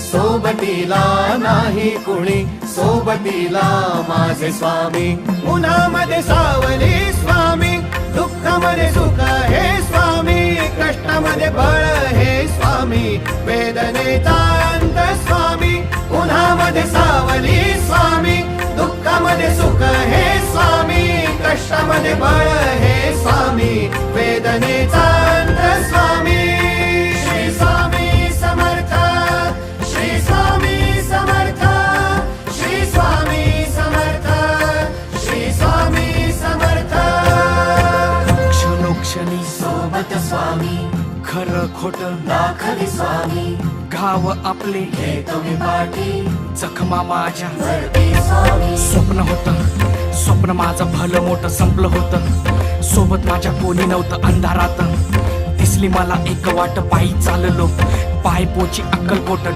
सोबतीला नाही कुणी, सोबतीला माझे स्वामी. उन्हामध्ये सावली स्वामी, दुःखामध्ये सुख हे स्वामी, कष्टामध्ये बळ हे स्वामी, वेदनेचा अंत स्वामी. उन्हामध्ये सावली स्वामी, दुःखामध्ये सुख हे स्वामी, कष्टामध्ये बळ हे स्वामी, वेदनेचा अंत स्वामी. श्री स्वामी समर्थ, श्री स्वामी समर्थ, श्री स्वामी समर्थ, श्री स्वामी समर्थ. क्षणोक्षणी सोबत स्वामी, खरं खोट दाखवी स्वामी, घाव आपले हे तुम्ही पाठी जखमा माझ्या भरती स्वामी. स्वप्न होतं, स्वप्न माझं भलं मोठं संपलं होतं. सोबत माझ्या कोणी नव्हतं अंधारात. दिसली मला एक वाट, पायी चाललो पाय पोची अक्कलकोट.